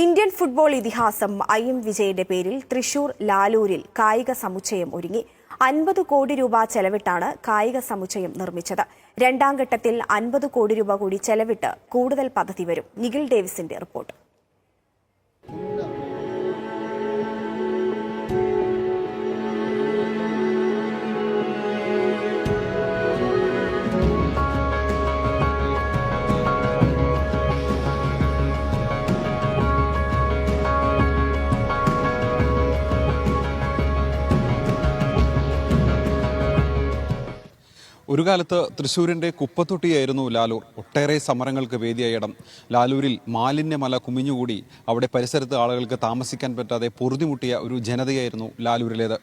Indian football ഇതിഹാസം IM വിജയന്റെ പേരിൽ തൃശൂർ ലാലൂരിൽ കായിക സമുച്ചയം ഒരുങ്ങി. 50 കോടി രൂപ ചെലവിട്ടാണ് കായിക സമുച്ചയം നിർമ്മിച്ചത്. രണ്ടാം ഘട്ടത്തിൽ 50 കോടി രൂപ കൂടി ചെലവിട്ട് കൂടുതൽ പദ്ധതി വരും. നിഖിൽ ഡേവിസിന്റെ റിപ്പോർട്ട്. ഒരു കാലത്ത് തൃശ്ശൂരിൻ്റെ കുപ്പത്തൊട്ടിയായിരുന്നു ലാലൂർ. ഒട്ടേറെ സമരങ്ങൾക്ക് വേദിയായ ഇടം. ലാലൂരിൽ മാലിന്യമല കുമിഞ്ഞുകൂടി അവിടെ പരിസരത്ത് ആളുകൾക്ക് താമസിക്കാൻ പറ്റാതെ പൊറുതിമുട്ടിയ ഒരു ജനതയായിരുന്നു ലാലൂരിലേത്.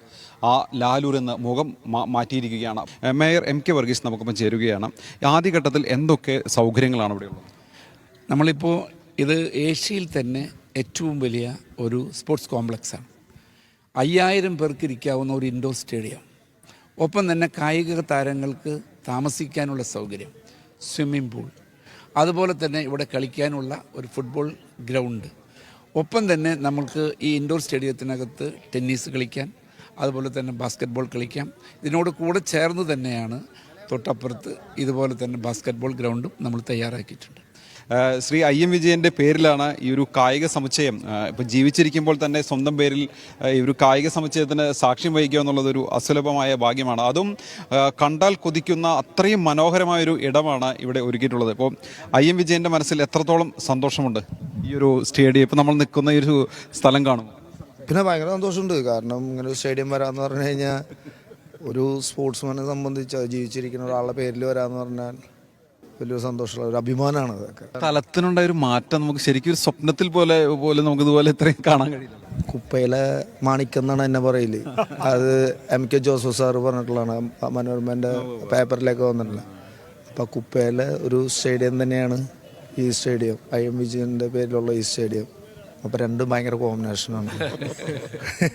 ആ ലാലൂർ എന്ന് മുഖം മാറ്റിയിരിക്കുകയാണ്. മേയർ MK വർഗീസ് നമുക്കൊപ്പം ചേരുകയാണ്. ആദ്യഘട്ടത്തിൽ എന്തൊക്കെ സൗകര്യങ്ങളാണ് ഇവിടെയുള്ളത്? നമ്മളിപ്പോൾ ഇത് ഏഷ്യയിൽ തന്നെ ഏറ്റവും വലിയ ഒരു സ്പോർട്സ് കോംപ്ലക്സാണ്. 5000 പേർക്ക് ഇരിക്കാവുന്ന ഒരു ഇൻഡോർ സ്റ്റേഡിയം, ഒപ്പം തന്നെ കായിക താരങ്ങൾക്ക് താമസിക്കാനുള്ള സൗകര്യം, സ്വിമ്മിംഗ് പൂൾ, അതുപോലെ തന്നെ ഇവിടെ കളിക്കാനുള്ള ഒരു ഫുട്ബോൾ ഗ്രൗണ്ട്, ഒപ്പം തന്നെ നമുക്ക് ഈ ഇൻഡോർ സ്റ്റേഡിയത്തിനകത്ത് ടെന്നീസ് കളിക്കാൻ, അതുപോലെ തന്നെ ബാസ്ക്കറ്റ്ബോൾ കളിക്കാം. ഇതിനോട് കൂടെ ചേർന്ന് തന്നെയാണ് തൊട്ടപ്പുറത്ത് ഇതുപോലെ തന്നെ ബാസ്ക്കറ്റ്ബോൾ ഗ്രൗണ്ടും നമ്മൾ തയ്യാറാക്കിയിട്ടുണ്ട്. ശ്രീ IM വിജയൻ്റെ പേരിലാണ് ഈ ഒരു കായിക സമുച്ചയം. ഇപ്പം ജീവിച്ചിരിക്കുമ്പോൾ തന്നെ സ്വന്തം പേരിൽ ഈ ഒരു കായിക സമുച്ചയത്തിന് സാക്ഷ്യം വഹിക്കുക എന്നുള്ളതൊരു അസുലഭമായ ഭാഗ്യമാണ്. അതും കണ്ടാൽ കൊതിക്കുന്ന അത്രയും മനോഹരമായൊരു ഇടമാണ് ഇവിടെ ഒരുക്കിയിട്ടുള്ളത്. ഇപ്പോൾ IM വിജയൻ്റെ മനസ്സിൽ എത്രത്തോളം സന്തോഷമുണ്ട് ഈ ഒരു സ്റ്റേഡിയം ഇപ്പം നമ്മൾ നിൽക്കുന്ന ഈ ഒരു സ്ഥലം കാണുമ്പോൾ? പിന്നെ ഭയങ്കര സന്തോഷമുണ്ട്. കാരണം ഇങ്ങനെ ഒരു സ്റ്റേഡിയം വരാമെന്ന് പറഞ്ഞു കഴിഞ്ഞാൽ ഒരു സ്പോർട്സ്മാനെ സംബന്ധിച്ച് ജീവിച്ചിരിക്കുന്ന ഒരാളുടെ പേരിൽ വരാമെന്ന് പറഞ്ഞാൽ വലിയൊരു സന്തോഷമുള്ള ഒരു അഭിമാനമാണ്. അതൊക്കെ സ്ഥലത്തിനുണ്ടായ ഒരു മാറ്റം നമുക്ക് ശരിക്കും ഒരു സ്വപ്നത്തിൽ പോലെ നമുക്ക് ഇതുപോലെ ഇത്രയും കാണാൻ കഴിയില്ല. കുപ്പയിലെ മാണിക്യം എന്നാണ് എന്നെ പറയില്ലേ, അത് MK ജോസഫ് സാറ് പറഞ്ഞിട്ടുള്ളതാണ്. മനോരമൻ്റെ പേപ്പറിലേക്ക് വന്നിട്ടില്ല. അപ്പം കുപ്പയിലെ ഒരു സ്റ്റേഡിയം തന്നെയാണ് ഈ സ്റ്റേഡിയം, IM വിജയൻ്റെ പേരിലുള്ള ഈ സ്റ്റേഡിയം. അപ്പോൾ രണ്ടും ഭയങ്കര കോമ്പിനേഷനാണ്.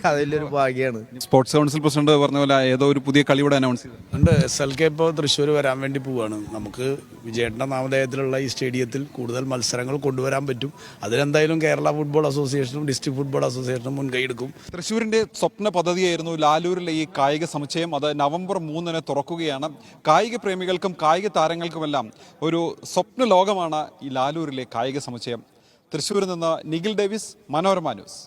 അതിലൊരു ഭാഗ്യമാണ്. സ്പോർട്സ് കൗൺസിൽ പ്രസിഡന്റ് പറഞ്ഞ പോലെ ഏതോ ഒരു പുതിയ കളിയുടെ അനൗൺസ് ചെയ്തിട്ടുണ്ട്. SLK ഇപ്പോൾ തൃശ്ശൂർ വരാൻ വേണ്ടി പോവുകയാണ്. നമുക്ക് വിജയേട്ടൻ്റെ നാമധേയത്തിലുള്ള ഈ സ്റ്റേഡിയത്തിൽ കൂടുതൽ മത്സരങ്ങൾ കൊണ്ടുവരാൻ പറ്റും. അതിലെന്തായാലും കേരള ഫുട്ബോൾ അസോസിയേഷനും ഡിസ്ട്രിക്ട് ഫുട്ബോൾ അസോസിയേഷനും മുൻകൈ എടുക്കും. തൃശ്ശൂരിൻ്റെ സ്വപ്ന പദ്ധതിയായിരുന്നു ലാലൂരിലെ ഈ കായിക സമുച്ചയം. അത് നവംബർ 3 തുറക്കുകയാണ്. കായിക പ്രേമികൾക്കും കായിക താരങ്ങൾക്കുമെല്ലാം ഒരു സ്വപ്ന ലോകമാണ് ഈ ലാലൂരിലെ കായിക സമുച്ചയം. തൃശ്ശൂരിൽ നിന്ന് നിഖിൽ ഡേവിസ്, മനോരമ ന്യൂസ്.